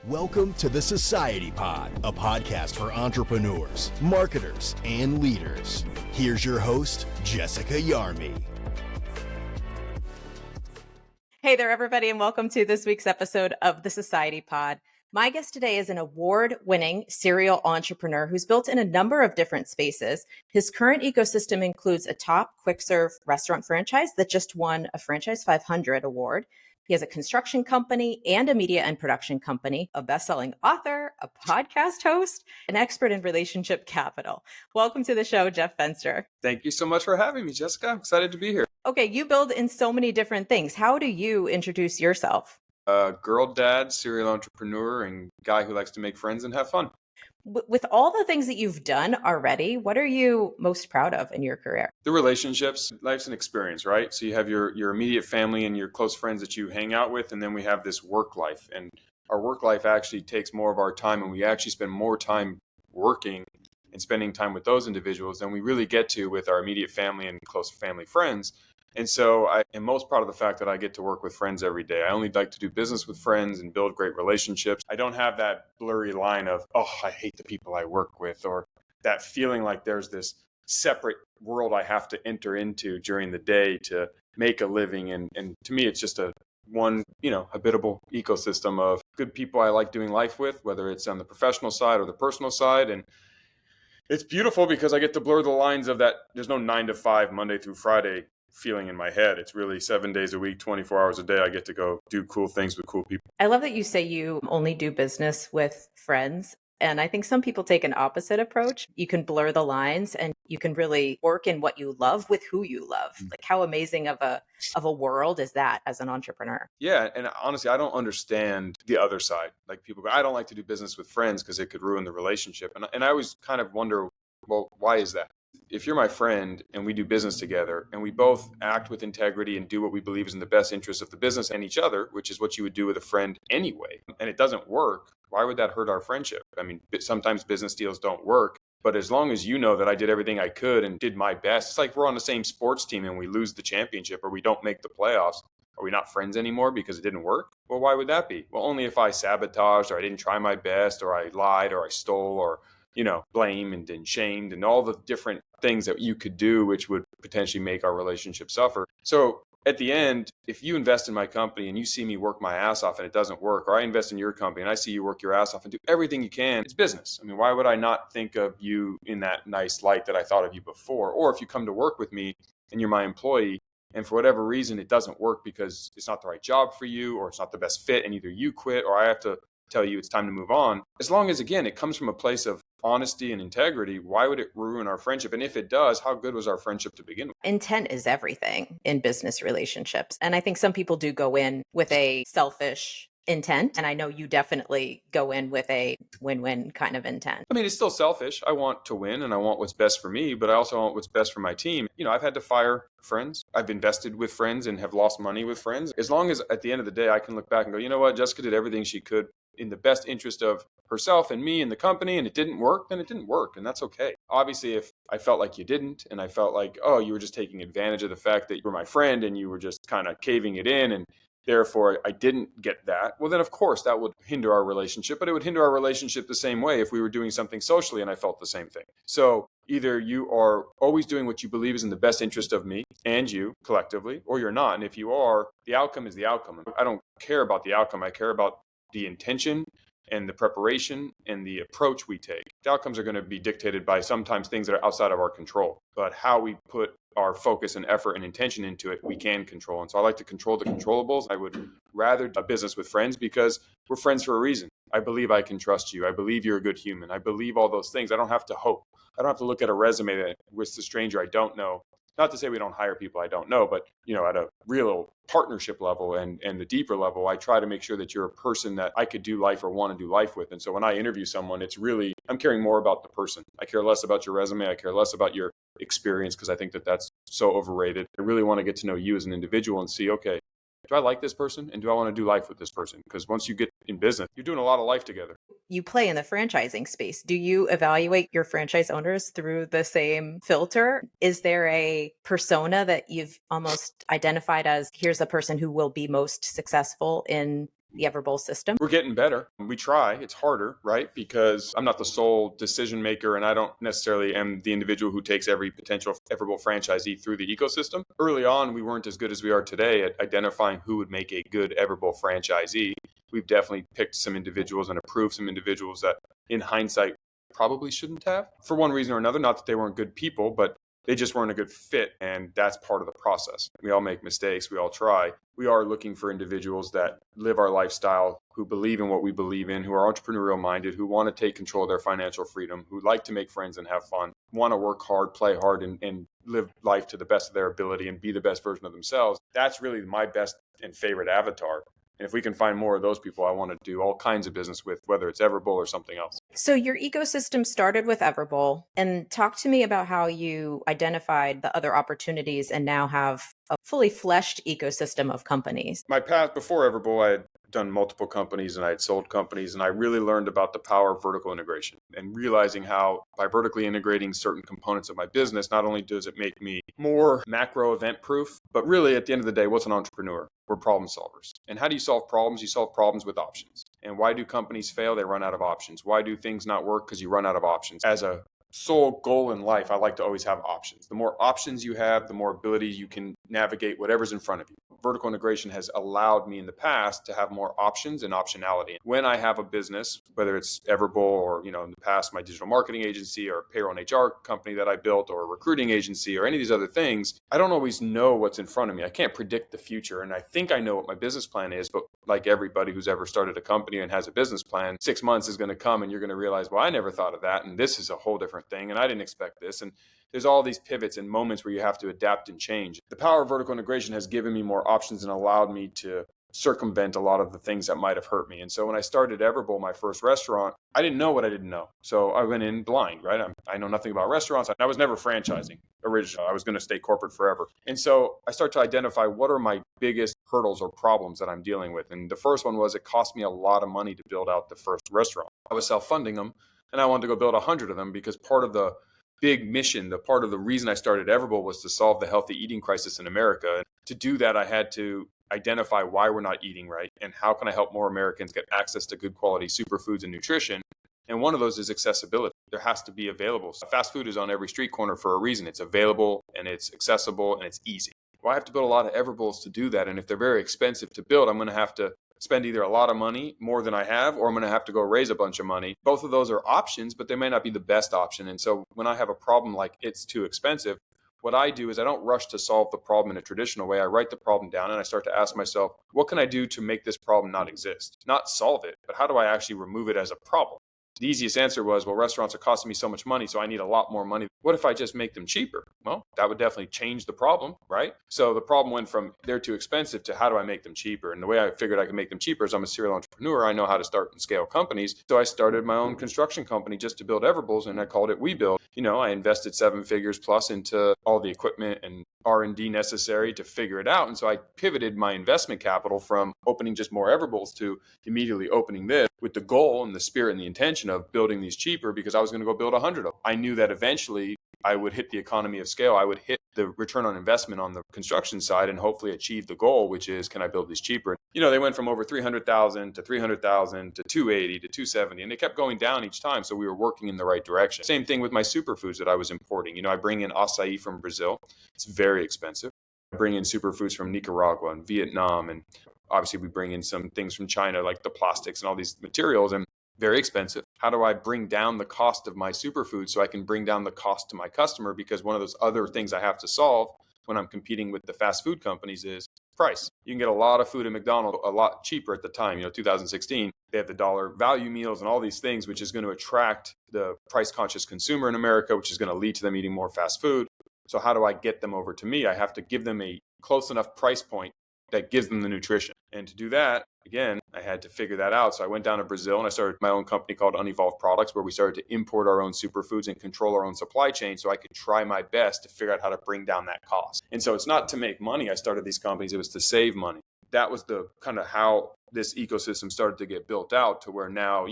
Welcome to the Society Pod, a podcast for entrepreneurs, marketers, and leaders. Here's your host, Jessica Yarmy. Hey there, everybody, and welcome to this week's episode of the Society Pod. My guest today is an award-winning serial entrepreneur who's built in a number of different spaces. His current ecosystem includes a top quick-serve restaurant franchise that just won a Franchise 500 award. He has a construction company and a media and production company, a best-selling author, a podcast host, an expert in relationship capital. Welcome to the show, Jeff Fenster. Thank you so much for having me, Jessica. I'm excited to be here. Okay, you build in so many different things. How do you introduce yourself? A girl dad, serial entrepreneur, and guy who likes to make friends and have fun. With all the things that you've done already, what are you most proud of in your career? The relationships, life's an experience, right? So you have your immediate family and your close friends that you hang out with, and then we have this work life. And our work life actually takes more of our time, and we actually spend more time working and spending time with those individuals than we really get to with our immediate family and close family friends. And so I am most proud of the fact that I get to work with friends every day. I only like to do business with friends and build great relationships. I don't have that blurry line of, oh, I hate the people I work with, or that feeling like there's this separate world I have to enter into during the day to make a living. And to me, it's just one habitable ecosystem of good people I like doing life with, whether it's on the professional side or the personal side. And it's beautiful because I get to blur the lines of that. There's no 9 to 5, Monday through Friday feeling in my head. It's really 7 days a week, 24 hours a day. I get to go do cool things with cool people. I love that you say you only do business with friends. And I think some people take an opposite approach. You can blur the lines and you can really work in what you love with who you love. Like, how amazing of a world is that as an entrepreneur? Yeah. And honestly, I don't understand the other side. Like, people go, I don't like to do business with friends because it could ruin the relationship. And I always kind of wonder, well, why is that? If you're my friend and we do business together and we both act with integrity and do what we believe is in the best interest of the business and each other, which is what you would do with a friend anyway, and it doesn't work, why would that hurt our friendship? I mean, sometimes business deals don't work, but as long as you know that I did everything I could and did my best, it's like we're on the same sports team and we lose the championship or we don't make the playoffs. Are we not friends anymore because it didn't work? Well, why would that be? Well, only if I sabotaged or I didn't try my best or I lied or I stole or blamed and shamed and all the different things that you could do, which would potentially make our relationship suffer. So at the end, if you invest in my company and you see me work my ass off and it doesn't work, or I invest in your company and I see you work your ass off and do everything you can, it's business. I mean, why would I not think of you in that nice light that I thought of you before? Or if you come to work with me and you're my employee and for whatever reason it doesn't work because it's not the right job for you or it's not the best fit and either you quit or I have to tell you it's time to move on. As long as, again, it comes from a place of honesty and integrity, why would it ruin our friendship? And if it does, how good was our friendship to begin with? Intent is everything in business relationships. And I think some people do go in with a selfish intent. And I know you definitely go in with a win-win kind of intent. I mean, it's still selfish. I want to win and I want what's best for me, but I also want what's best for my team. I've had to fire friends. I've invested with friends and have lost money with friends. As long as at the end of the day, I can look back and go, you know what? Jessica did everything she could in the best interest of herself and me and the company, and it didn't work, then it didn't work. And that's okay. Obviously, if I felt like you didn't, and I felt like, oh, you were just taking advantage of the fact that you were my friend and you were just kind of caving it in, and therefore I didn't get that, well, then of course that would hinder our relationship, but it would hinder our relationship the same way if we were doing something socially and I felt the same thing. So either you are always doing what you believe is in the best interest of me and you collectively, or you're not. And if you are, the outcome is the outcome. I don't care about the outcome. I care about the intention and the preparation and the approach we take. The outcomes are going to be dictated by sometimes things that are outside of our control, but how we put our focus and effort and intention into it, we can control. And so I like to control the controllables. I would rather do business with friends because we're friends for a reason. I believe I can trust you. I believe you're a good human. I believe all those things. I don't have to hope. I don't have to look at a resume that with the stranger I don't know. Not to say we don't hire people I don't know, but at a real partnership level and the deeper level, I try to make sure that you're a person that I could do life or want to do life with. And so when I interview someone, it's really, I'm caring more about the person. I care less about your resume. I care less about your experience because I think that that's so overrated. I really want to get to know you as an individual and see, okay, do I like this person and do I want to do life with this person? Because once you get in business, you're doing a lot of life together. You play in the franchising space. Do you evaluate your franchise owners through the same filter? Is there a persona that you've almost identified as, here's the person who will be most successful in the Everbowl system? We're getting better. We try. It's harder, right? Because I'm not the sole decision maker and I don't necessarily am the individual who takes every potential Everbowl franchisee through the ecosystem. Early on, we weren't as good as we are today at identifying who would make a good Everbowl franchisee. We've definitely picked some individuals and approved some individuals that in hindsight probably shouldn't have for one reason or another. Not that they weren't good people, but they just weren't a good fit. And that's part of the process. We all make mistakes. We all try. We are looking for individuals that live our lifestyle, who believe in what we believe in, who are entrepreneurial minded, who want to take control of their financial freedom, who like to make friends and have fun, want to work hard, play hard, and live life to the best of their ability and be the best version of themselves. That's really my best and favorite avatar. And if we can find more of those people, I want to do all kinds of business with, whether it's Everbowl or something else. So your ecosystem started with Everbowl, and talk to me about how you identified the other opportunities and now have a fully fleshed ecosystem of companies. My path before Everbowl, I had done multiple companies and I had sold companies, and I really learned about the power of vertical integration and realizing how by vertically integrating certain components of my business, not only does it make me more macro event proof, but really at the end of the day, what's an entrepreneur? We're problem solvers. And how do you solve problems? You solve problems with options. And why do companies fail? They run out of options. Why do things not work? Because you run out of options. As a sole goal in life, I like to always have options. The more options you have, the more ability you can navigate whatever's in front of you. Vertical integration has allowed me in the past to have more options and optionality. When I have a business, whether it's Everbowl or, in the past, my digital marketing agency or payroll and HR company that I built or a recruiting agency or any of these other things, I don't always know what's in front of me. I can't predict the future. And I think I know what my business plan is, but like everybody who's ever started a company and has a business plan, 6 months is going to come and you're going to realize, well, I never thought of that. And this is a whole different thing. And I didn't expect this. And there's all these pivots and moments where you have to adapt and change. The power of vertical integration has given me more options and allowed me to circumvent a lot of the things that might have hurt me. And so when I started Everbowl, my first restaurant, I didn't know what I didn't know. So I went in blind, right? I know nothing about restaurants. I was never franchising originally. I was going to stay corporate forever. And so I start to identify what are my biggest hurdles or problems that I'm dealing with. And the first one was it cost me a lot of money to build out the first restaurant. I was self-funding them and I wanted to go build 100 of them because part of the big mission, the part of the reason I started Everbowl was to solve the healthy eating crisis in America. And to do that, I had to identify why we're not eating right and how can I help more Americans get access to good quality superfoods and nutrition. And one of those is accessibility. There has to be available. Fast food is on every street corner for a reason. It's available and it's accessible and it's easy. Well, I have to build a lot of Everbowls to do that. And if they're very expensive to build, I'm going to have to spend either a lot of money, more than I have, or I'm going to have to go raise a bunch of money. Both of those are options, but they may not be the best option. And so when I have a problem like it's too expensive, what I do is I don't rush to solve the problem in a traditional way. I write the problem down and I start to ask myself, what can I do to make this problem not exist? Not solve it, but how do I actually remove it as a problem? The easiest answer was, well, restaurants are costing me so much money, so I need a lot more money. What if I just make them cheaper? Well, that would definitely change the problem, right? So the problem went from they're too expensive to how do I make them cheaper? And the way I figured I could make them cheaper is I'm a serial entrepreneur. I know how to start and scale companies. So I started my own construction company just to build Everbowls, and I called it WeBuild. I invested 7 figures plus into all the equipment and R&D necessary to figure it out. And so I pivoted my investment capital from opening just more Everbowls to immediately opening this with the goal and the spirit and the intention of building these cheaper because I was going to go build 100 of them. I knew that eventually I would hit the economy of scale. I would hit the return on investment on the construction side and hopefully achieve the goal, which is, can I build these cheaper? They went from over 300,000 to 300,000 to 280 to 270, and they kept going down each time. So we were working in the right direction. Same thing with my superfoods that I was importing. I bring in acai from Brazil. It's very expensive. I bring in superfoods from Nicaragua and Vietnam. And obviously we bring in some things from China, like the plastics and all these materials, and very expensive. How do I bring down the cost of my superfood so I can bring down the cost to my customer? Because one of those other things I have to solve when I'm competing with the fast food companies is price. You can get a lot of food at McDonald's a lot cheaper at the time. 2016, they have the dollar value meals and all these things, which is going to attract the price conscious consumer in America, which is going to lead to them eating more fast food. So how do I get them over to me? I have to give them a close enough price point that gives them the nutrition. And to do that, again, I had to figure that out. So I went down to Brazil and I started my own company called Unevolved Products, where we started to import our own superfoods and control our own supply chain so I could try my best to figure out how to bring down that cost. And so it's not to make money I started these companies, it was to save money. That was the kind of how this ecosystem started to get built out to where now,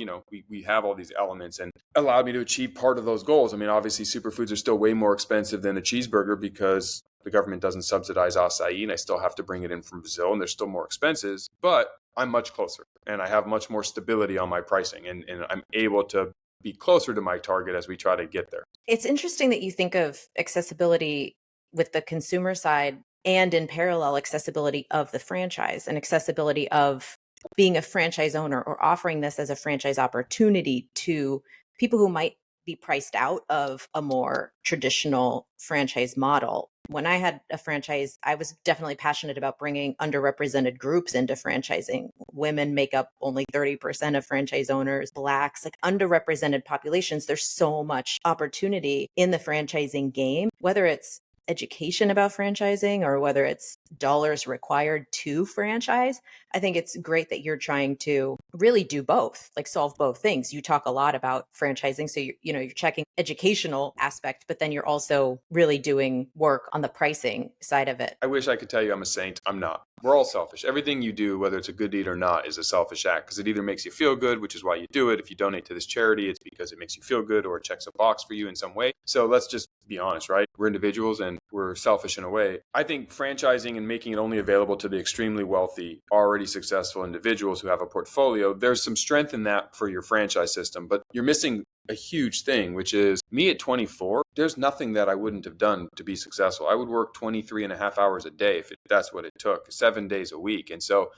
we have all these elements and allowed me to achieve part of those goals. I mean, obviously superfoods are still way more expensive than a cheeseburger because the government doesn't subsidize acai and I still have to bring it in from Brazil and there's still more expenses. But I'm much closer and I have much more stability on my pricing, and I'm able to be closer to my target as we try to get there. It's interesting that you think of accessibility with the consumer side and in parallel accessibility of the franchise and accessibility of being a franchise owner or offering this as a franchise opportunity to people who might be priced out of a more traditional franchise model. When I had a franchise, I was definitely passionate about bringing underrepresented groups into franchising. Women make up only 30% of franchise owners, Blacks, like underrepresented populations. There's so much opportunity in the franchising game, whether it's education about franchising or whether it's dollars required to franchise. I think it's great that you're trying to really do both, like solve both things. You talk a lot about franchising, so you're checking educational aspect, but then you're also really doing work on the pricing side of it. I wish I could tell you I'm a saint. I'm not. We're all selfish. Everything you do, whether it's a good deed or not, is a selfish act because it either makes you feel good, which is why you do it. If you donate to this charity, it's because it makes you feel good or it checks a box for you in some way. So let's just be honest, right? We're individuals and we're selfish in a way. I think franchising and making it only available to the extremely wealthy, already successful individuals who have a portfolio, there's some strength in that for your franchise system, but you're missing a huge thing, which is me at 24, there's nothing that I wouldn't have done to be successful. I would work 23 and a half hours a day if that's what it took, 7 days a week. And so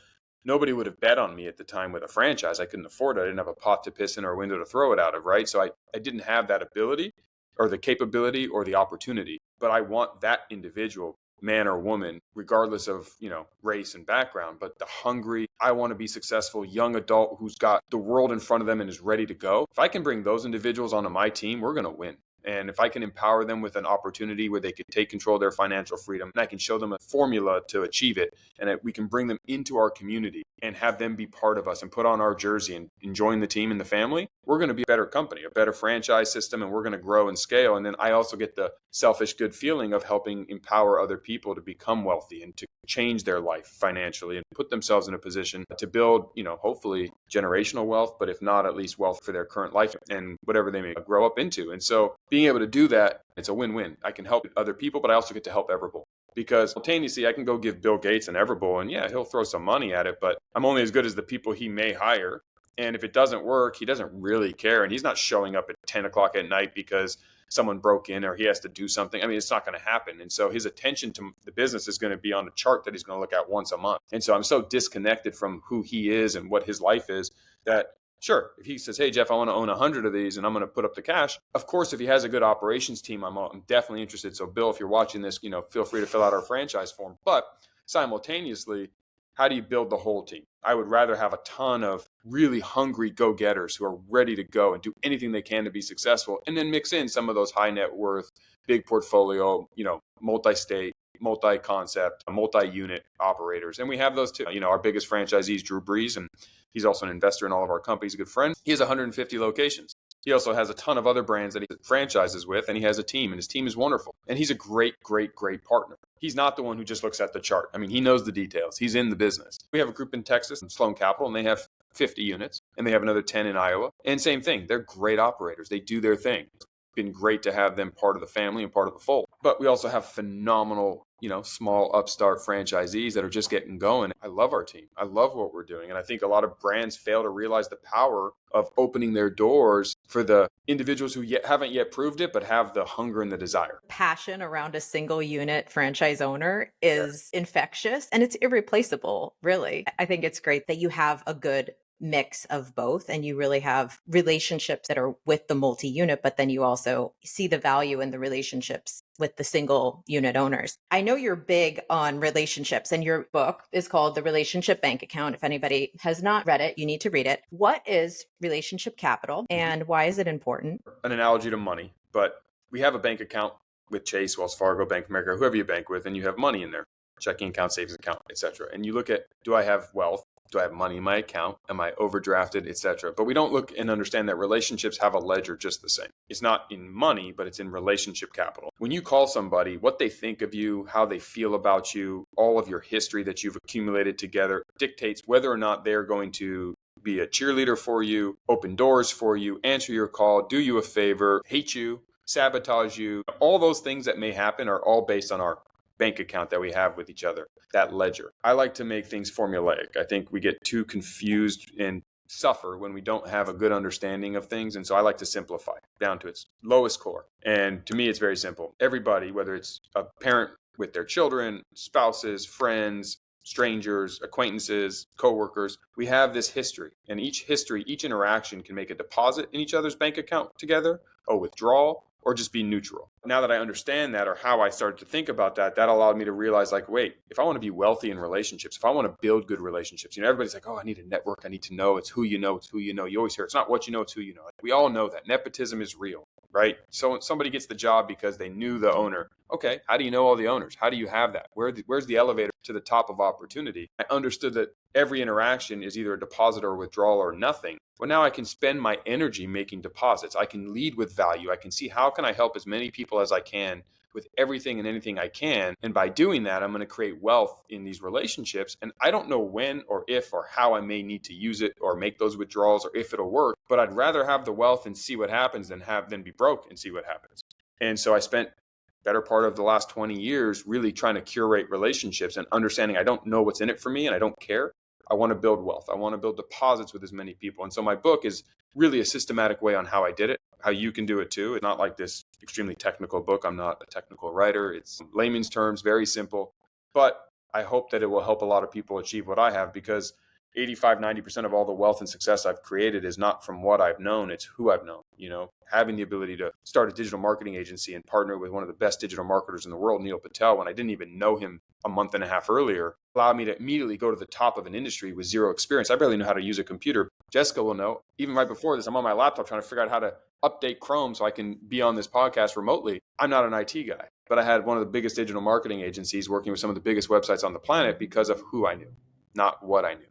nobody would have bet on me at the time with a franchise. I couldn't afford it. I didn't have a pot to piss in or a window to throw it out of, right? So I didn't have that ability or the capability or the opportunity. But I want that individual, man or woman, regardless of, race and background, but the hungry, I want to be successful young adult who's got the world in front of them and is ready to go. If I can bring those individuals onto my team, we're going to win. And if I can empower them with an opportunity where they can take control of their financial freedom, and I can show them a formula to achieve it, and we can bring them into our community and have them be part of us and put on our jersey and join the team and the family, we're going to be a better company, a better franchise system, and we're going to grow and scale. And then I also get the selfish good feeling of helping empower other people to become wealthy and to change their life financially and put themselves in a position to build, hopefully generational wealth, but if not, at least wealth for their current life and whatever they may grow up into. And so being able to do that, it's a win-win. I can help other people, but I also get to help Everbowl. Because simultaneously, I can go give Bill Gates an Everbowl, and yeah, he'll throw some money at it, but I'm only as good as the people he may hire. And if it doesn't work, he doesn't really care. And he's not showing up at 10 o'clock at night because someone broke in or he has to do something. I mean, it's not going to happen. And so his attention to the business is going to be on a chart that he's going to look at once a month. And so I'm so disconnected from who he is and what his life is that sure, if he says, hey, Jeff, I want to own 100 of these and I'm going to put up the cash. Of course, if he has a good operations team, I'm definitely interested. So Bill, if you're watching this, feel free to fill out our franchise form. But simultaneously, how do you build the whole team? I would rather have a ton of really hungry go-getters who are ready to go and do anything they can to be successful, and then mix in some of those high net worth, big portfolio, multi-state, multi-concept, multi-unit operators. And we have those too. Our biggest franchisee is Drew Brees, and he's also an investor in all of our companies, a good friend. He has 150 locations. He also has a ton of other brands that he franchises with, and he has a team, and his team is wonderful. And he's a great, great, great partner. He's not the one who just looks at the chart. I mean, he knows the details. He's in the business. We have a group in Texas, Sloan Capital, and they have 50 units, and they have another 10 in Iowa. And same thing, they're great operators. They do their thing. It's been great to have them part of the family and part of the fold. But we also have phenomenal, small upstart franchisees that are just getting going. I love our team. I love what we're doing. And I think a lot of brands fail to realize the power of opening their doors for the individuals who haven't yet proved it, but have the hunger and the desire. Passion around a single unit franchise owner is infectious and it's irreplaceable, really. I think it's great that you have a good mix of both and you really have relationships that are with the multi-unit, but then you also see the value in the relationships with the single unit owners. I know you're big on relationships and your book is called The Relationship Bank Account. If anybody has not read it, you need to read it. What is relationship capital and why is it important? An analogy to money, but we have a bank account with Chase, Wells Fargo, Bank of America, whoever you bank with, and you have money in there, checking account, savings account, etc. And you look at, do I have wealth? Do I have money in my account? Am I overdrafted, etc.? But we don't look and understand that relationships have a ledger just the same. It's not in money, but it's in relationship capital. When you call somebody, what they think of you, how they feel about you, all of your history that you've accumulated together dictates whether or not they're going to be a cheerleader for you, open doors for you, answer your call, do you a favor, hate you, sabotage you. All those things that may happen are all based on our bank account that we have with each other, that ledger. I like to make things formulaic. I think we get too confused and suffer when we don't have a good understanding of things. And so I like to simplify down to its lowest core. And to me, it's very simple. Everybody, whether it's a parent with their children, spouses, friends, strangers, acquaintances, coworkers, we have this history. And each interaction can make a deposit in each other's bank account together, a withdrawal, or just be neutral. Now that I understand that, or how I started to think about that, that allowed me to realize, like, wait, if I want to be wealthy in relationships, if I want to build good relationships, everybody's like, oh, I need a network. I need to know. It's who you know. It's who you know. You always hear it's not what you know, it's who you know. We all know that nepotism is real, right? So somebody gets the job because they knew the owner. Okay, how do you know all the owners? How do you have that? Where's the elevator to the top of opportunity? I understood that every interaction is either a deposit or a withdrawal or nothing. Well, now I can spend my energy making deposits. I can lead with value. I can see how can I help as many people as I can with everything and anything I can. And by doing that, I'm going to create wealth in these relationships. And I don't know when or if or how I may need to use it or make those withdrawals or if it'll work, but I'd rather have the wealth and see what happens than be broke and see what happens. And so I spent better part of the last 20 years really trying to curate relationships and understanding I don't know what's in it for me and I don't care. I want to build wealth. I want to build deposits with as many people. And so my book is really a systematic way on how I did it, how you can do it too. It's not like this extremely technical book. I'm not a technical writer. It's layman's terms, very simple. But I hope that it will help a lot of people achieve what I have, because 85-90% of all the wealth and success I've created is not from what I've known, it's who I've known. Having the ability to start a digital marketing agency and partner with one of the best digital marketers in the world, Neil Patel, when I didn't even know him a month and a half earlier, allowed me to immediately go to the top of an industry with zero experience. I barely know how to use a computer. Jessica will know. Even right before this, I'm on my laptop trying to figure out how to update Chrome so I can be on this podcast remotely. I'm not an IT guy, but I had one of the biggest digital marketing agencies working with some of the biggest websites on the planet because of who I knew, not what I knew.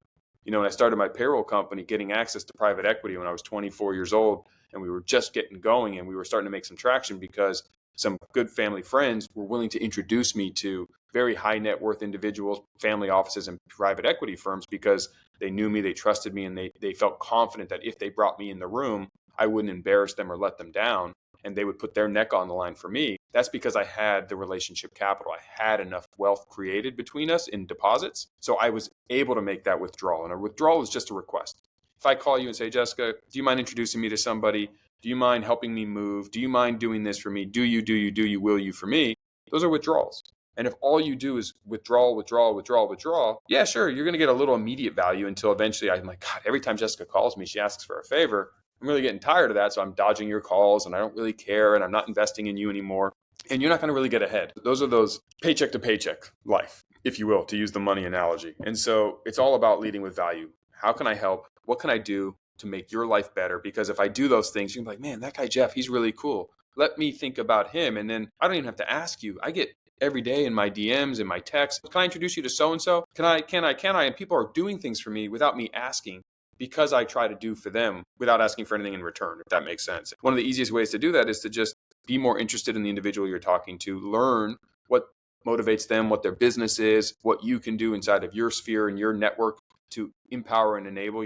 When I started my payroll company, getting access to private equity when I was 24 years old, and we were just getting going and we were starting to make some traction because some good family friends were willing to introduce me to very high net worth individuals, family offices, and private equity firms because they knew me, they trusted me, and they felt confident that if they brought me in the room, I wouldn't embarrass them or let them down, and they would put their neck on the line for me. That's because I had the relationship capital. I had enough wealth created between us in deposits. So I was able to make that withdrawal. And a withdrawal is just a request. If I call you and say, Jessica, do you mind introducing me to somebody? Do you mind helping me move? Do you mind doing this for me? Do you, will you for me? Those are withdrawals. And if all you do is withdraw, yeah, sure, you're going to get a little immediate value until eventually I'm like, God, every time Jessica calls me, she asks for a favor. I'm really getting tired of that. So I'm dodging your calls and I don't really care and I'm not investing in you anymore. And you're not going to really get ahead. Those are those paycheck to paycheck life, if you will, to use the money analogy. And so it's all about leading with value. How can I help? What can I do to make your life better? Because if I do those things, you can be like, man, that guy Jeff, he's really cool. Let me think about him. And then I don't even have to ask you. I get every day in my DMs, in my texts, can I introduce you to so-and-so? Can I? And people are doing things for me without me asking, because I try to do for them without asking for anything in return, if that makes sense. One of the easiest ways to do that is to just be more interested in the individual you're talking to, learn what motivates them, what their business is, what you can do inside of your sphere and your network to empower and enable.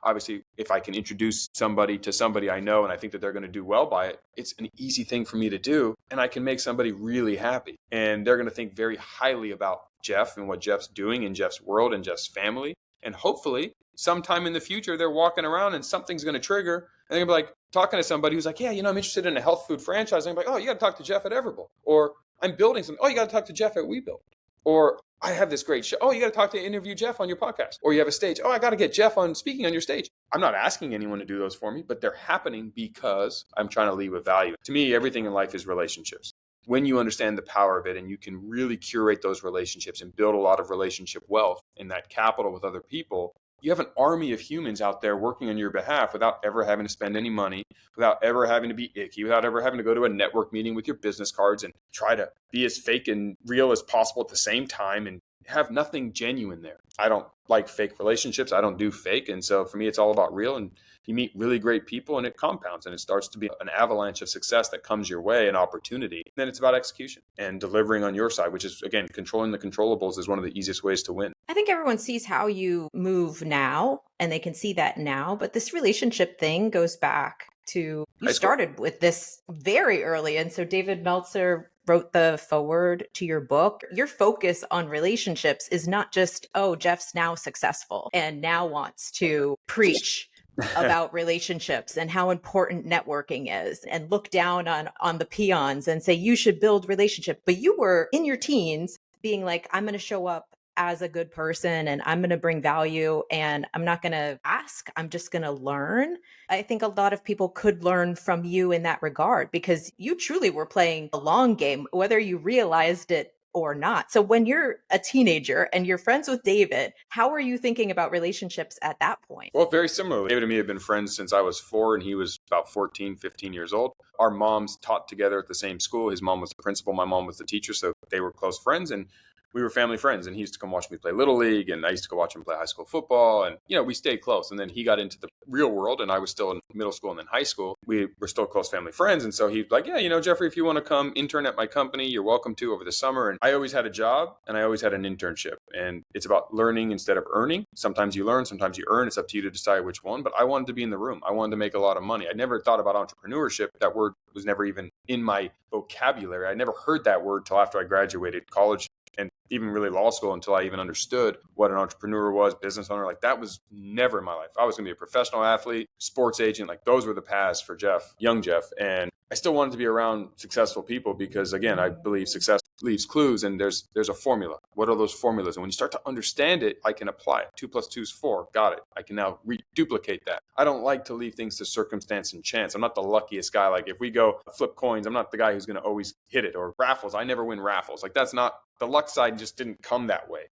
Obviously, if I can introduce somebody to somebody I know and I think that they're going to do well by it, it's an easy thing for me to do. And I can make somebody really happy. And they're going to think very highly about Jeff and what Jeff's doing in Jeff's world and Jeff's family. And hopefully, sometime in the future, they're walking around and something's going to trigger. And they're going to be like talking to somebody who's like, yeah, I'm interested in a health food franchise. And I'm like, oh, you got to talk to Jeff at Everbull. Or I'm building something. Oh, you got to talk to Jeff at WeBuild. Or I have this great show. Oh, you got to talk to interview Jeff on your podcast. Or you have a stage. Oh, I got to get Jeff on speaking on your stage. I'm not asking anyone to do those for me, but they're happening because I'm trying to lead with value. To me, everything in life is relationships. When you understand the power of it and you can really curate those relationships and build a lot of relationship wealth and that capital with other people, you have an army of humans out there working on your behalf without ever having to spend any money, without ever having to be icky, without ever having to go to a network meeting with your business cards and try to be as fake and real as possible at the same time and have nothing genuine there. I don't like fake relationships. I don't do fake. And so for me, it's all about real. And you meet really great people and it compounds and it starts to be an avalanche of success that comes your way, an opportunity. And then it's about execution and delivering on your side, which is, again, controlling the controllables is one of the easiest ways to win. I think everyone sees how you move now and they can see that now. But this relationship thing goes back to, you started with this very early. And so David Meltzer wrote the foreword to your book, your focus on relationships is not just, oh, Jeff's now successful and now wants to preach about relationships and how important networking is and look down on the peons and say you should build relationship. But you were in your teens being like, I'm going to show up as a good person and I'm going to bring value and I'm not going to ask, I'm just going to learn. I think a lot of people could learn from you in that regard because you truly were playing a long game, whether you realized it or not. So when you're a teenager and you're friends with David, how are you thinking about relationships at that point? Well, very similarly. David and me have been friends since I was 4 and he was about 14, 15 years old. Our moms taught together at the same school. His mom was the principal, my mom was the teacher, so they were close friends and we were family friends, and he used to come watch me play Little League, and I used to go watch him play high school football, and, we stayed close. And then he got into the real world, and I was still in middle school and then high school. We were still close family friends, and so he'd like, yeah, Jeffrey, if you want to come intern at my company, you're welcome to over the summer. And I always had a job, and I always had an internship, and it's about learning instead of earning. Sometimes you learn, sometimes you earn. It's up to you to decide which one, but I wanted to be in the room. I wanted to make a lot of money. I never thought about entrepreneurship. That word was never even in my vocabulary. I never heard that word till after I graduated college and even really law school until I even understood what an entrepreneur was, business owner. Like that was never in my life. I was going to be a professional athlete, sports agent. Like those were the paths for Jeff, young Jeff. And I still wanted to be around successful people because again, I believe success leaves clues and there's a formula. What are those formulas? And when you start to understand it, I can apply it. 2 + 2 is 4. Got it. I can now duplicate that. I don't like to leave things to circumstance and chance. I'm not the luckiest guy. Like if we go flip coins, I'm not the guy who's going to always hit it, or raffles. I never win raffles. Like that's not, the luck side just didn't come that way.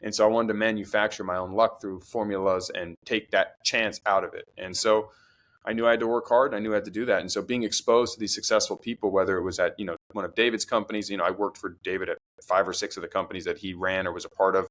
And so I wanted to manufacture my own luck through formulas and take that chance out of it. And so I knew I had to work hard. I knew I had to do that. And so being exposed to these successful people, whether it was at, one of David's companies, I worked for David at 5 or 6 of the companies that he ran or was a part of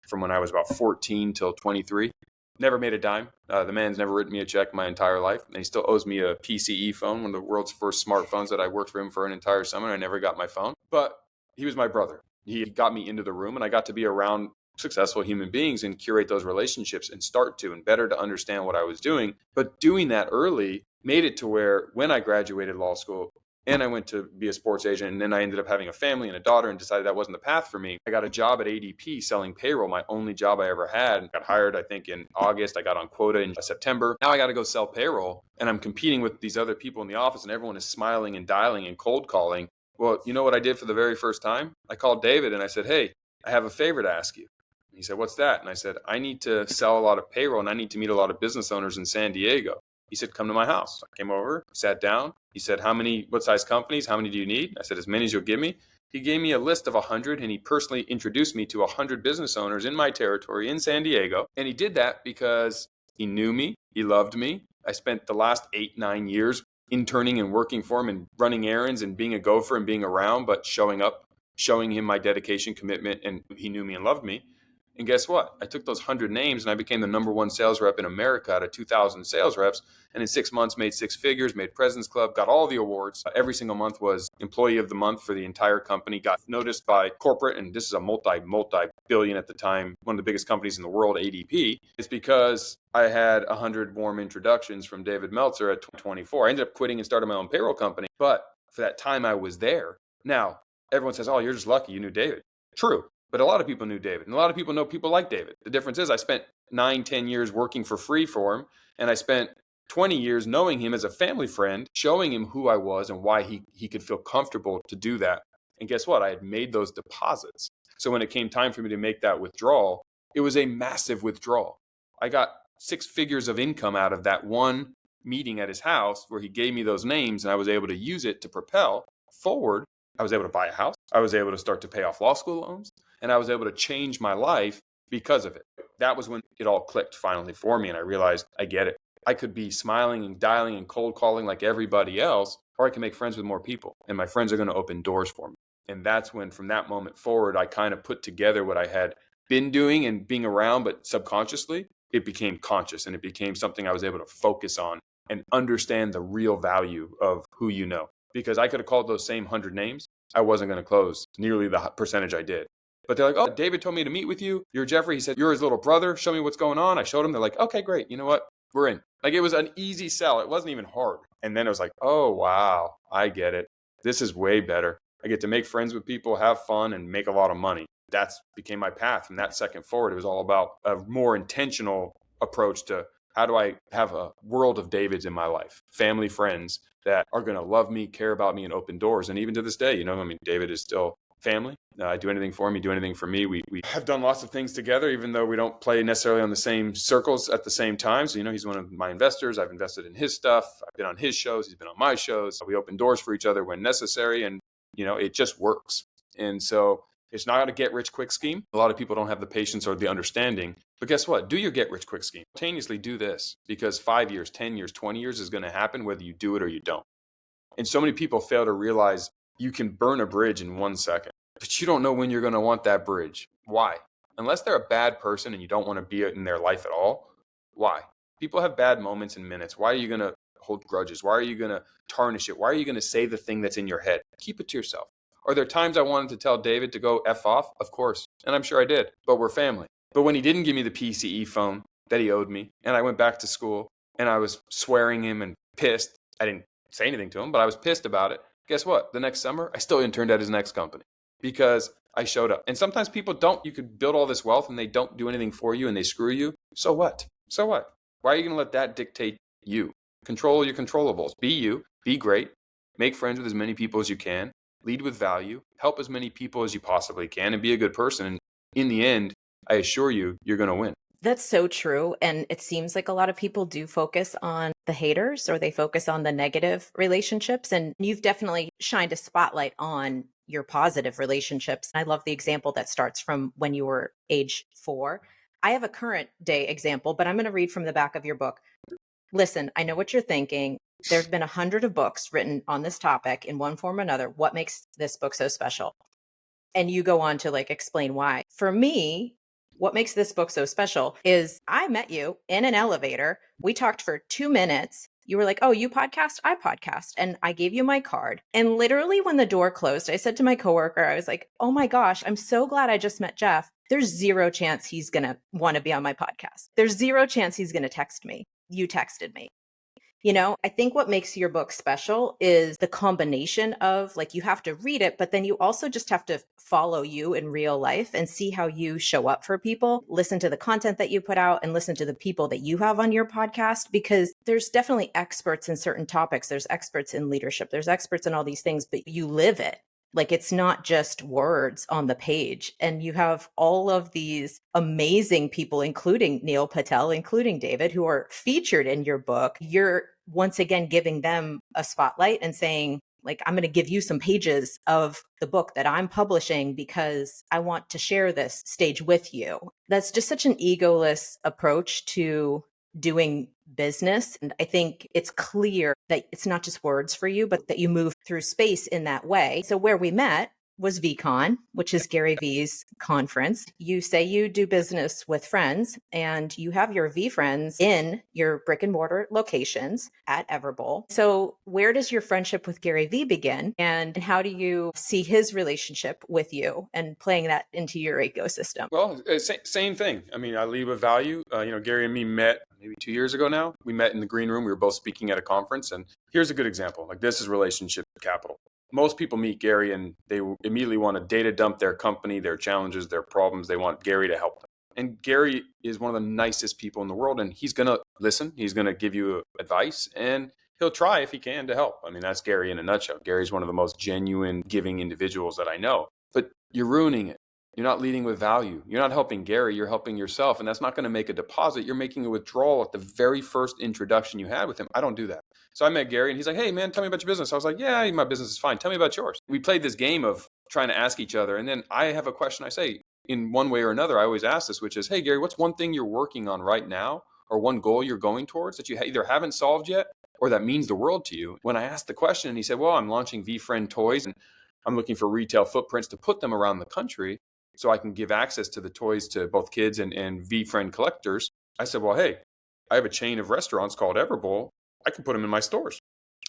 from when I was about 14 till 23. Never made a dime. The man's never written me a check my entire life. And he still owes me a PCE phone, one of the world's first smartphones that I worked for him for an entire summer. I never got my phone, but he was my brother. He got me into the room and I got to be around successful human beings and curate those relationships and start to and better to understand what I was doing. But doing that early made it to where when I graduated law school and I went to be a sports agent and then I ended up having a family and a daughter and decided that wasn't the path for me. I got a job at ADP selling payroll, my only job I ever had. Got hired, I think, in August. I got on quota in September. Now I got to go sell payroll and I'm competing with these other people in the office and everyone is smiling and dialing and cold calling. Well, you know what I did for the very first time? I called David and I said, hey, I have a favor to ask you. He said, what's that? And I said, I need to sell a lot of payroll and I need to meet a lot of business owners in San Diego. He said, come to my house. I came over, sat down. He said, what size companies? How many do you need? I said, as many as you'll give me. He gave me a list of 100 and he personally introduced me to 100 business owners in my territory in San Diego. And he did that because he knew me. He loved me. I spent the last 8-9 years interning and working for him and running errands and being a gopher and being around, but showing up, showing him my dedication, commitment, and he knew me and loved me. And guess what? I took those 100 names and I became the number 1 sales rep in America out of 2,000 sales reps. And in 6 months, made 6 figures, made President's Club, got all the awards. Every single month was Employee of the Month for the entire company, got noticed by corporate. And this is a multi-billion at the time, one of the biggest companies in the world, ADP. It's because I had 100 warm introductions from David Meltzer at 24. I ended up quitting and started my own payroll company. But for that time I was there. Now, everyone says, oh, you're just lucky you knew David. True. But a lot of people knew David, and a lot of people know people like David. The difference is I spent 9-10 years working for free for him, and I spent 20 years knowing him as a family friend, showing him who I was and why he could feel comfortable to do that. And guess what? I had made those deposits. So when it came time for me to make that withdrawal, it was a massive withdrawal. I got 6 figures of income out of that one meeting at his house where he gave me those names, and I was able to use it to propel forward. I was able to buy a house. I was able to start to pay off law school loans. And I was able to change my life because of it. That was when it all clicked finally for me. And I realized I get it. I could be smiling and dialing and cold calling like everybody else, or I can make friends with more people. And my friends are going to open doors for me. And that's when, from that moment forward, I kind of put together what I had been doing and being around, but subconsciously, it became conscious and it became something I was able to focus on and understand the real value of who you know. Because I could have called those same 100 names. I wasn't going to close nearly the percentage I did. But they're like, oh, David told me to meet with you. You're Jeffrey. He said, you're his little brother. Show me what's going on. I showed him. They're like, okay, great. You know what? We're in. Like it was an easy sell. It wasn't even hard. And then it was like, oh, wow, I get it. This is way better. I get to make friends with people, have fun, and make a lot of money. That's became my path. From that second forward, it was all about a more intentional approach to how do I have a world of Davids in my life, family, friends that are going to love me, care about me, and open doors. And even to this day, David is still family. I do anything for him, do anything for me. We have done lots of things together, even though we don't play necessarily on the same circles at the same time. So, he's one of my investors. I've invested in his stuff. I've been on his shows. He's been on my shows. We open doors for each other when necessary. And, it just works. And so it's not a get rich quick scheme. A lot of people don't have the patience or the understanding. But guess what? Do your get rich quick scheme. Simultaneously do this, because 5 years, 10 years, 20 years is going to happen whether you do it or you don't. And so many people fail to realize you can burn a bridge in 1 second, but you don't know when you're going to want that bridge. Why? Unless they're a bad person and you don't want to be in their life at all. Why? People have bad moments in minutes. Why are you going to hold grudges? Why are you going to tarnish it? Why are you going to say the thing that's in your head? Keep it to yourself. Are there times I wanted to tell David to go F off? Of course. And I'm sure I did, but we're family. But when he didn't give me the PCE phone that he owed me, and I went back to school and I was swearing him and pissed, I didn't say anything to him, but I was pissed about it. Guess what? The next summer, I still interned at his next company because I showed up. And sometimes people don't. You could build all this wealth and they don't do anything for you and they screw you. So what? So what? Why are you going to let that dictate you? Control your controllables. Be you. Be great. Make friends with as many people as you can. Lead with value. Help as many people as you possibly can, and be a good person. And in the end, I assure you, you're going to win. That's so true. And it seems like a lot of people do focus on the haters, or they focus on the negative relationships. And you've definitely shined a spotlight on your positive relationships. I love the example that starts from when you were age 4. I have a current day example, but I'm going to read from the back of your book. Listen, I know what you're thinking. There's been 100 of books written on this topic in one form or another. What makes this book so special? And you go on to explain why. For me, what makes this book so special is I met you in an elevator. We talked for 2 minutes. You were like, oh, you podcast? I podcast. And I gave you my card. And literally when the door closed, I said to my coworker, I was like, oh my gosh, I'm so glad I just met Jeff. There's zero chance he's going to want to be on my podcast. There's zero chance he's going to text me. You texted me. I think what makes your book special is the combination of you have to read it, but then you also just have to follow you in real life and see how you show up for people, listen to the content that you put out, and listen to the people that you have on your podcast, because there's definitely experts in certain topics. There's experts in leadership. There's experts in all these things, but you live it. It's not just words on the page. And you have all of these amazing people, including Neil Patel, including David, who are featured in your book. You're once again giving them a spotlight and saying, I'm going to give you some pages of the book that I'm publishing because I want to share this stage with you. That's just such an egoless approach to doing business. And I think it's clear that it's not just words for you, but that you move through space in that way. So where we met was VCon, which is Gary Vee's conference. You say you do business with friends, and you have your V friends in your brick and mortar locations at Everbowl. So where does your friendship with Gary Vee begin? And how do you see his relationship with you and playing that into your ecosystem? Well, same thing. I lead with value. Gary and me met maybe 2 years ago now. We met in the green room. We were both speaking at a conference. And here's a good example. This is relationship capital. Most people meet Gary and they immediately want to data dump their company, their challenges, their problems. They want Gary to help them. And Gary is one of the nicest people in the world, and he's going to listen. He's going to give you advice, and he'll try if he can to help. That's Gary in a nutshell. Gary's one of the most genuine, giving individuals that I know. But you're ruining it. You're not leading with value. You're not helping Gary. You're helping yourself. And that's not going to make a deposit. You're making a withdrawal at the very first introduction you had with him. I don't do that. So I met Gary and he's like, hey, man, tell me about your business. I was like, yeah, my business is fine. Tell me about yours. We played this game of trying to ask each other. And then I have a question I say in one way or another. I always ask this, which is, hey, Gary, what's one thing you're working on right now, or one goal you're going towards that you either haven't solved yet or that means the world to you? When I asked the question and he said, well, I'm launching VFriend toys and I'm looking for retail footprints to put them around the country so I can give access to the toys to both kids and VFriend collectors. I said, well, hey, I have a chain of restaurants called Everbowl. I can put them in my stores.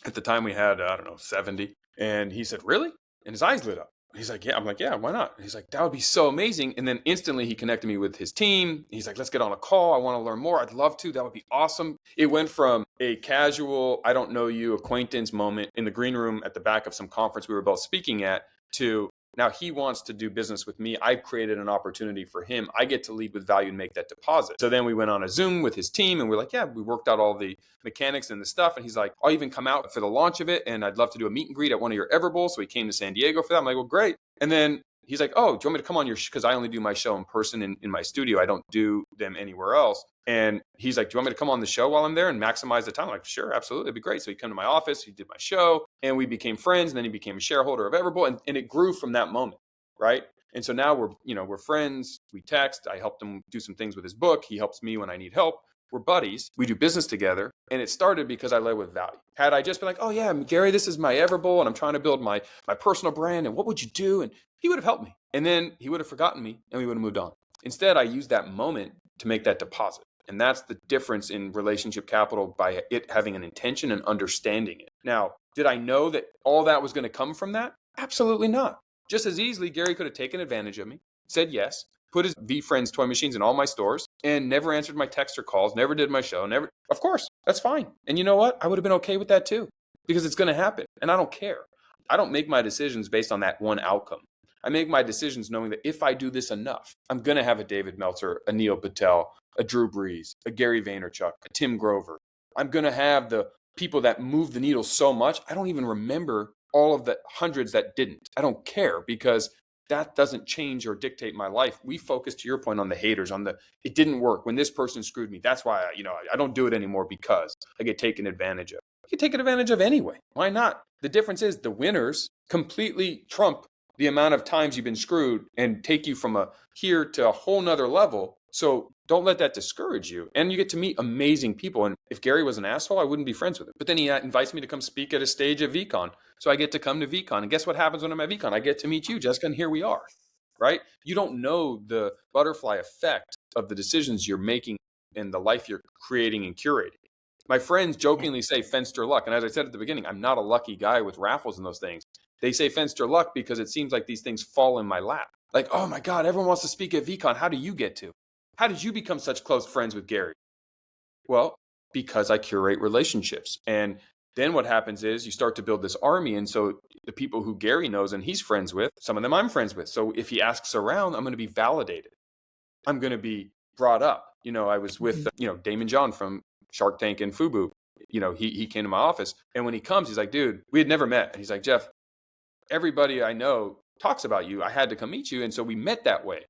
At the time we had, 70. And he said, really? And his eyes lit up. He's like, yeah. I'm like, yeah, why not? And he's like, that would be so amazing. And then instantly he connected me with his team. He's like, let's get on a call. I want to learn more. I'd love to. That would be awesome. It went from a casual, I don't know you, acquaintance moment in the green room at the back of some conference we were both speaking at, to now he wants to do business with me. I've created an opportunity for him. I get to lead with value and make that deposit. So then we went on a Zoom with his team and we're like, yeah, we worked out all the mechanics and the stuff. And he's like, I'll even come out for the launch of it. And I'd love to do a meet and greet at one of your Ever Bowls. So he came to San Diego for that. I'm like, well, great. And then he's like, oh, do you want me to come on your because I only do my show in person in my studio. I don't do them anywhere else. And he's like, do you want me to come on the show while I'm there and maximize the time? I'm like, sure, absolutely. It'd be great. So he came to my office, he did my show, and we became friends. And then he became a shareholder of Everbowl. And it grew from that moment, right? And so now we're friends. We text. I helped him do some things with his book. He helps me when I need help. We're buddies. We do business together. And it started because I led with value. Had I just been like, oh yeah, Gary, this is my Everbowl and I'm trying to build my personal brand. And what would you do? And he would have helped me. And then he would have forgotten me and we would have moved on. Instead, I used that moment to make that deposit. And that's the difference in relationship capital by it having an intention and understanding it. Now, did I know that all that was going to come from that? Absolutely not. Just as easily, Gary could have taken advantage of me, said yes, put his VeeFriends toy machines in all my stores, and never answered my texts or calls, never did my show, never. Of course, that's fine. And you know what? I would have been okay with that too, because it's going to happen. And I don't care. I don't make my decisions based on that one outcome. I make my decisions knowing that if I do this enough, I'm going to have a David Meltzer, a Neil Patel, a Drew Brees, a Gary Vaynerchuk, a Tim Grover. I'm going to have the people that move the needle so much, I don't even remember all of the hundreds that didn't. I don't care because that doesn't change or dictate my life. We focus, to your point, on the haters, on it didn't work when this person screwed me. That's why I don't do it anymore because I get taken advantage of. You get taken advantage of anyway. Why not? The difference is the winners completely trump the amount of times you've been screwed and take you from here to a whole nother level. So don't let that discourage you. And you get to meet amazing people. And if Gary was an asshole, I wouldn't be friends with him. But then he invites me to come speak at a stage at VeeCon. So I get to come to VeeCon. And guess what happens when I'm at VeeCon? I get to meet you, Jessica, and here we are, right? You don't know the butterfly effect of the decisions you're making and the life you're creating and curating. My friends jokingly say Fenster luck. And as I said at the beginning, I'm not a lucky guy with raffles and those things. They say Fenster luck because it seems like these things fall in my lap. Like, oh my God, everyone wants to speak at VeeCon. How do you get to? How did you become such close friends with Gary? Well, because I curate relationships. And then what happens is you start to build this army. And so the people who Gary knows and he's friends with, some of them I'm friends with. So if he asks around, I'm going to be validated. I'm going to be brought up. I was with, Damon John from Shark Tank and FUBU. He came to my office. And when he comes, he's like, dude, we had never met. And he's like, Jeff, everybody I know talks about you. I had to come meet you. And so we met that way.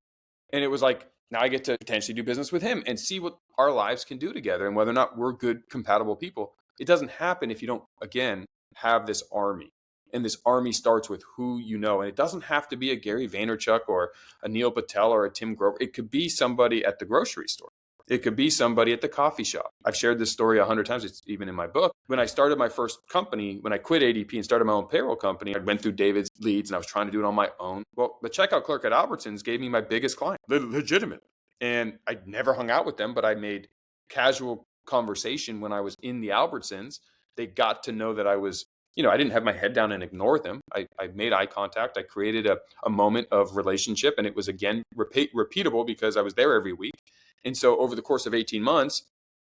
And it was like, now I get to potentially do business with him and see what our lives can do together and whether or not we're good, compatible people. It doesn't happen if you don't, again, have this army. And this army starts with who you know. And it doesn't have to be a Gary Vaynerchuk or a Neil Patel or a Tim Grover. It could be somebody at the grocery store. It could be somebody at the coffee shop. I've shared this story 100 times. It's even in my book. When I started my first company, when I quit ADP and started my own payroll company, I went through David's leads and I was trying to do it on my own. Well, the checkout clerk at Albertsons gave me my biggest client, legitimate. And I never hung out with them, but I made casual conversation when I was in the Albertsons. They got to know that I was, I didn't have my head down and ignore them. I made eye contact. I created a moment of relationship. And it was, again, repeatable because I was there every week. And so over the course of 18 months,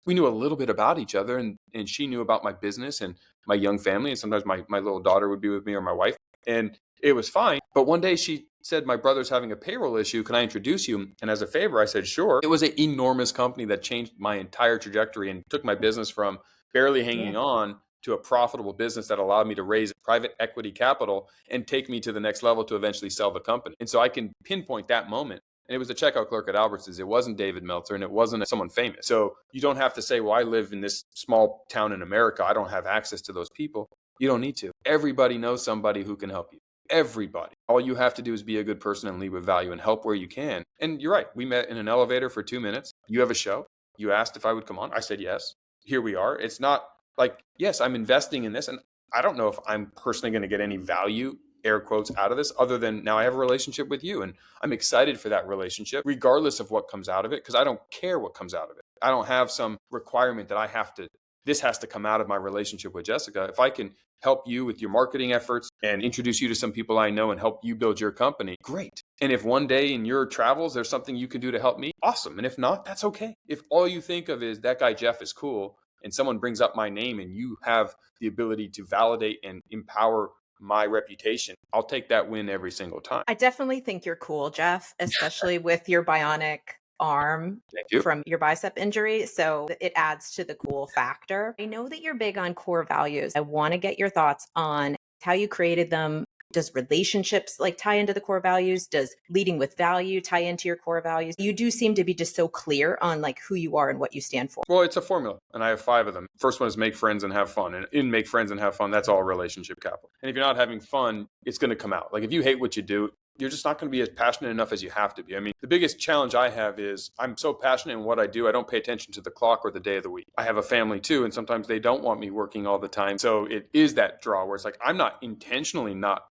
we knew a little bit about each other and she knew about my business and my young family. And sometimes my little daughter would be with me or my wife. And it was fine. But one day she said, my brother's having a payroll issue. Can I introduce you? And as a favor, I said, sure. It was an enormous company that changed my entire trajectory and took my business from barely hanging on to a profitable business that allowed me to raise private equity capital and take me to the next level to eventually sell the company. And so I can pinpoint that moment. And it was the checkout clerk at Albertsons. It wasn't David Meltzer and it wasn't someone famous. So you don't have to say, well, I live in this small town in America. I don't have access to those people. You don't need to. Everybody knows somebody who can help you. Everybody. All you have to do is be a good person and lead with value and help where you can. And you're right. We met in an elevator for 2 minutes. You have a show. You asked if I would come on. I said yes. Here we are. It's not like, yes, I'm investing in this. And I don't know if I'm personally going to get any value, air quotes, out of this other than now I have a relationship with you. And I'm excited for that relationship, regardless of what comes out of it, because I don't care what comes out of it. I don't have some requirement that this has to come out of my relationship with Jessica. If I can help you with your marketing efforts and introduce you to some people I know and help you build your company, great. And if one day in your travels, there's something you can do to help me, awesome. And if not, that's okay. If all you think of is that guy Jeff is cool and someone brings up my name and you have the ability to validate and empower my reputation, I'll take that win every single time. I definitely think you're cool, Jeff, especially with your bionic arm Thank you. from your bicep injury. So it adds to the cool factor. I know that you're big on core values. I want to get your thoughts on how you created them. Does relationships like tie into the core values? Does leading with value tie into your core values? You do seem to be just so clear on like who you are and what you stand for. Well, it's a formula, and I have 5 of them. First one is make friends and have fun. And in make friends and have fun, that's all relationship capital. And if you're not having fun, it's going to come out. Like if you hate what you do, you're just not going to be as passionate enough as you have to be. I mean, the biggest challenge I have is I'm so passionate in what I do, I don't pay attention to the clock or the day of the week. I have a family too, and sometimes they don't want me working all the time. So it is that draw where it's like I'm not intentionally not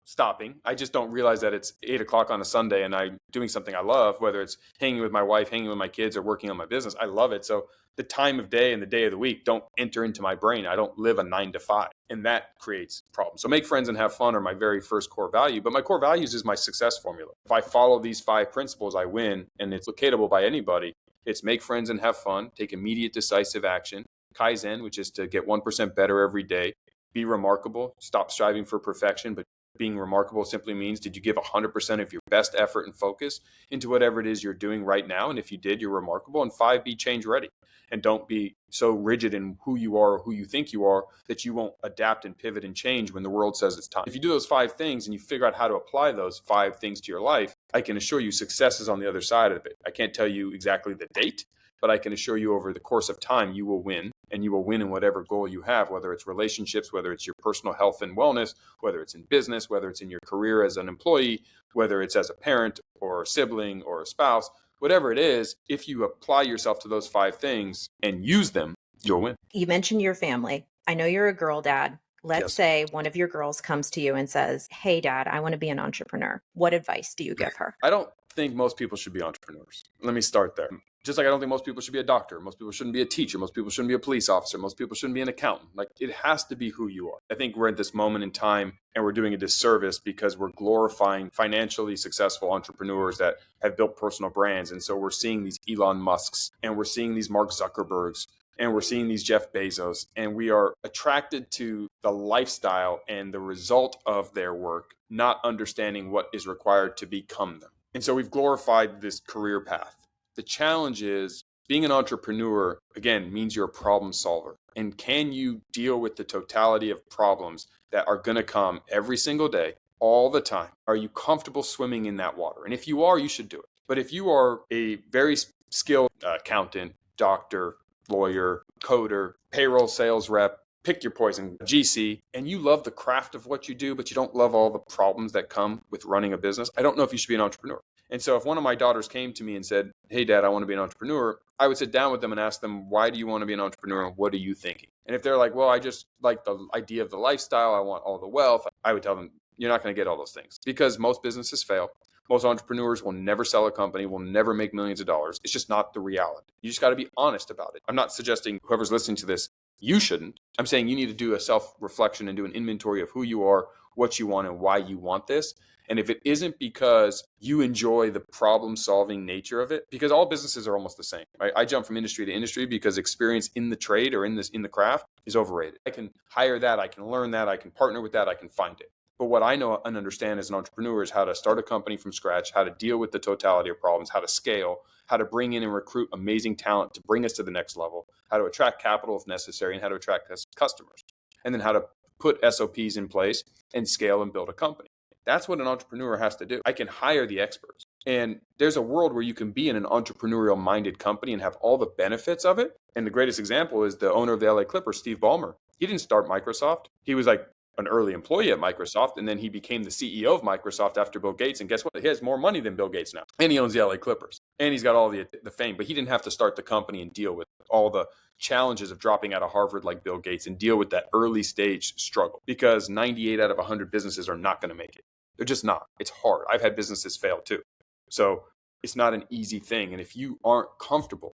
stopping. I just don't realize that it's 8:00 on a Sunday and I'm doing something I love, whether it's hanging with my wife, hanging with my kids, or working on my business. I love it. So the time of day and the day of the week don't enter into my brain. I don't live a 9 to 5, and that creates problems. So make friends and have fun are my very first core value, but my core values is my success formula. If I follow these 5 principles, I win, and it's locatable by anybody. It's make friends and have fun, take immediate decisive action, Kaizen, which is to get 1% better every day, be remarkable, stop striving for perfection, but being remarkable simply means, did you give 100% of your best effort and focus into whatever it is you're doing right now? And if you did, you're remarkable. And 5, be change ready. And don't be so rigid in who you are or who you think you are that you won't adapt and pivot and change when the world says it's time. If you do those 5 things and you figure out how to apply those 5 things to your life, I can assure you success is on the other side of it. I can't tell you exactly the date, but I can assure you over the course of time, you will win, and you will win in whatever goal you have, whether it's relationships, whether it's your personal health and wellness, whether it's in business, whether it's in your career as an employee, whether it's as a parent or a sibling or a spouse, whatever it is. If you apply yourself to those 5 things and use them, you'll win. You mentioned your family. I know you're a girl dad. Let's Yes. say one of your girls comes to you and says, "Hey, Dad, I want to be an entrepreneur." What advice do you give her? I don't think most people should be entrepreneurs. Let me start there. Just like I don't think most people should be a doctor. Most people shouldn't be a teacher. Most people shouldn't be a police officer. Most people shouldn't be an accountant. Like, it has to be who you are. I think we're at this moment in time and we're doing a disservice because we're glorifying financially successful entrepreneurs that have built personal brands. And so we're seeing these Elon Musks, and we're seeing these Mark Zuckerbergs, and we're seeing these Jeff Bezos, and we are attracted to the lifestyle and the result of their work, not understanding what is required to become them. And so we've glorified this career path. The challenge is being an entrepreneur, again, means you're a problem solver. And can you deal with the totality of problems that are going to come every single day, all the time? Are you comfortable swimming in that water? And if you are, you should do it. But if you are a very skilled accountant, doctor, lawyer, coder, payroll sales rep, pick your poison, GC, and you love the craft of what you do, but you don't love all the problems that come with running a business, I don't know if you should be an entrepreneur. And so if one of my daughters came to me and said, "Hey, Dad, I want to be an entrepreneur," I would sit down with them and ask them, "Why do you want to be an entrepreneur? And what are you thinking?" And if they're like, "Well, I just like the idea of the lifestyle, I want all the wealth," I would tell them, "You're not going to get all those things," because most businesses fail. Most entrepreneurs will never sell a company, will never make millions of dollars. It's just not the reality. You just got to be honest about it. I'm not suggesting whoever's listening to this, you shouldn't. I'm saying you need to do a self-reflection and do an inventory of who you are, what you want, and why you want this. And if it isn't because you enjoy the problem-solving nature of it, because all businesses are almost the same, right? I jump from industry to industry because experience in the trade or in the craft is overrated. I can hire that, I can learn that, I can partner with that, I can find it. But what I know and understand as an entrepreneur is how to start a company from scratch, how to deal with the totality of problems, how to scale, how to bring in and recruit amazing talent to bring us to the next level, how to attract capital if necessary, and how to attract customers, and then how to put SOPs in place and scale and build a company. That's what an entrepreneur has to do. I can hire the experts. And there's a world where you can be in an entrepreneurial minded company and have all the benefits of it. And the greatest example is the owner of the LA Clippers, Steve Ballmer. He didn't start Microsoft. He was like an early employee at Microsoft, and then he became the CEO of Microsoft after Bill Gates. And guess what? He has more money than Bill Gates now. And he owns the LA Clippers. And he's got all the fame. But he didn't have to start the company and deal with all the challenges of dropping out of Harvard like Bill Gates and deal with that early stage struggle, because 98 out of 100 businesses are not going to make it. They're just not. It's hard. I've had businesses fail too. So it's not an easy thing. And if you aren't comfortable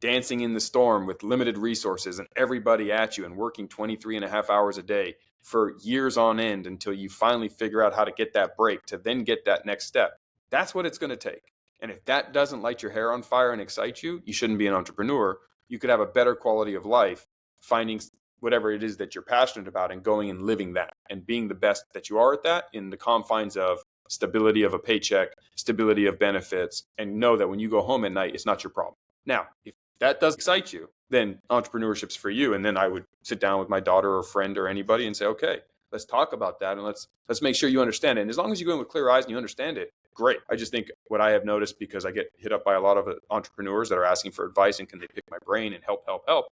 dancing in the storm with limited resources and everybody at you and working 23 and a half hours a day for years on end until you finally figure out how to get that break to then get that next step, that's what it's going to take. And if that doesn't light your hair on fire and excite you, you shouldn't be an entrepreneur. You could have a better quality of life finding whatever it is that you're passionate about and going and living that and being the best that you are at that in the confines of stability of a paycheck, stability of benefits, and know that when you go home at night, it's not your problem. Now, if that does excite you, then entrepreneurship's for you. And then I would sit down with my daughter or friend or anybody and say, okay, let's talk about that and let's make sure you understand it. And as long as you go in with clear eyes and you understand it, great. I just think what I have noticed, because I get hit up by a lot of entrepreneurs that are asking for advice and can they pick my brain and help.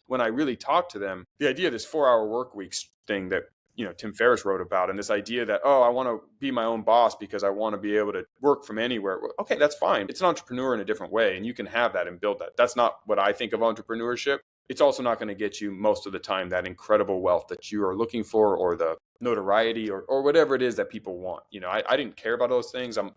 When I really talk to them, the idea of this 4-hour work weeks thing that Tim Ferriss wrote about, and this idea that, I want to be my own boss because I want to be able to work from anywhere. Well, okay, that's fine. It's an entrepreneur in a different way, and you can have that and build that. That's not what I think of entrepreneurship. It's also not going to get you most of the time that incredible wealth that you are looking for, or the notoriety, or whatever it is that people want. I didn't care about those things. I'm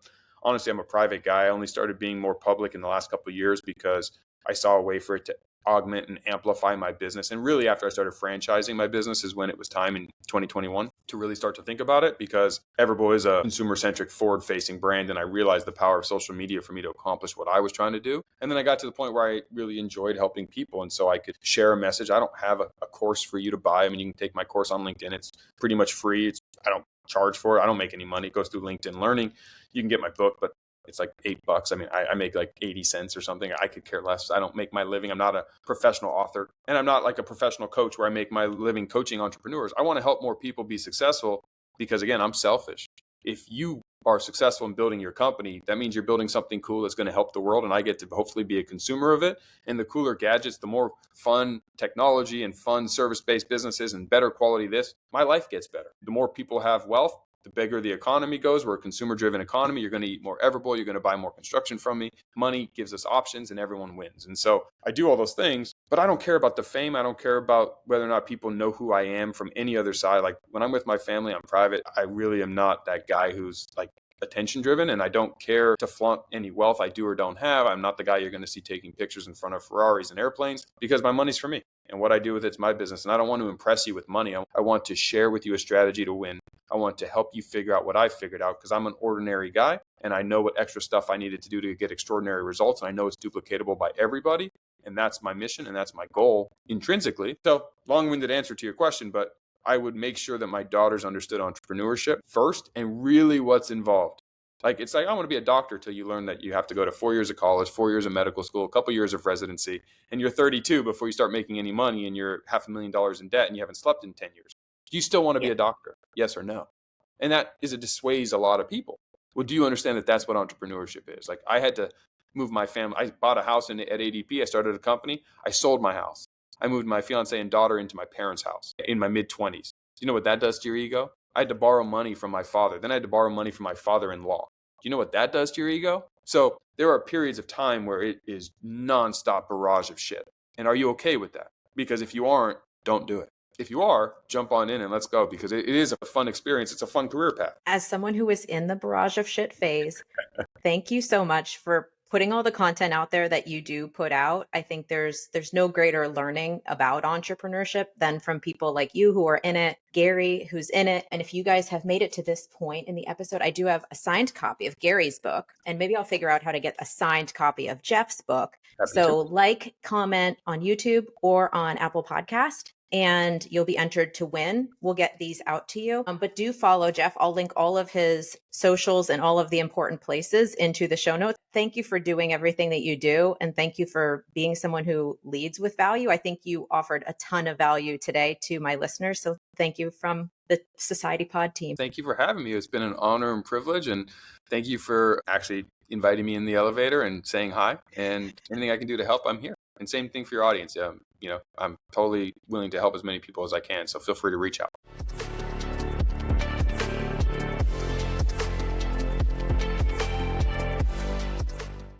a private guy. I only started being more public in the last couple of years because I saw a way for it to augment and amplify my business. And really, after I started franchising my business is when it was time in 2021 to really start to think about it, because Everbowl is a consumer-centric, forward-facing brand. And I realized the power of social media for me to accomplish what I was trying to do. And then I got to the point where I really enjoyed helping people. And so I could share a message. I don't have a course for you to buy. I mean, you can take my course on LinkedIn. It's pretty much free. I don't charge for it. I don't make any money. It goes through LinkedIn Learning. You can get my book, but it's like $8. I mean, I make like 80 cents or something. I could care less. I don't make my living. I'm not a professional author, and I'm not like a professional coach where I make my living coaching entrepreneurs. I want to help more people be successful because, again, I'm selfish. If you are successful in building your company, that means you're building something cool that's going to help the world, and I get to hopefully be a consumer of it. And the cooler gadgets, the more fun technology and fun service-based businesses and better quality my life gets better. The more people have wealth, the bigger the economy goes. We're a consumer-driven economy. You're going to eat more Everbowl. You're going to buy more construction from me. Money gives us options and everyone wins. And so I do all those things, but I don't care about the fame. I don't care about whether or not people know who I am from any other side. Like when I'm with my family, I'm private. I really am not that guy who's like attention driven, and I don't care to flaunt any wealth I do or don't have. I'm not the guy you're going to see taking pictures in front of Ferraris and airplanes, because my money's for me. And what I do with it's my business. And I don't want to impress you with money. I want to share with you a strategy to win. I want to help you figure out what I figured out, because I'm an ordinary guy and I know what extra stuff I needed to do to get extraordinary results. And I know it's duplicatable by everybody. And that's my mission and that's my goal intrinsically. So long-winded answer to your question, but I would make sure that my daughters understood entrepreneurship first and really what's involved. It's like, I want to be a doctor till you learn that you have to go to 4 years of college, 4 years of medical school, a couple years of residency, and you're 32 before you start making any money and you're $500,000 in debt and you haven't slept in 10 years. Do you still want to be a doctor? Yes or no? And that dissuades a lot of people. Well, do you understand that that's what entrepreneurship is? Like, I had to move my family. I bought a house at ADP. I started a company. I sold my house. I moved my fiance and daughter into my parents' house in my mid-20s. Do you know what that does to your ego? I had to borrow money from my father. Then I had to borrow money from my father-in-law. Do you know what that does to your ego? So there are periods of time where it is nonstop barrage of shit. And are you okay with that? Because if you aren't, don't do it. If you are, jump on in and let's go, because it is a fun experience. It's a fun career path. As someone who was in the barrage of shit phase, thank you so much for putting all the content out there that you do put out. I think there's no greater learning about entrepreneurship than from people like you who are in it, Gary, who's in it. And if you guys have made it to this point in the episode, I do have a signed copy of Gary's book, and maybe I'll figure out how to get a signed copy of Jeff's book. So like, comment on YouTube or on Apple Podcast, and you'll be entered to win. We'll get these out to you. But do follow Jeff. I'll link all of his socials and all of the important places into the show notes. Thank you for doing everything that you do. And thank you for being someone who leads with value. I think you offered a ton of value today to my listeners. So thank you from the Society Pod team. Thank you for having me. It's been an honor and privilege. And thank you for actually inviting me in the elevator and saying hi. And anything I can do to help, I'm here. And same thing for your audience. I'm totally willing to help as many people as I can. So feel free to reach out.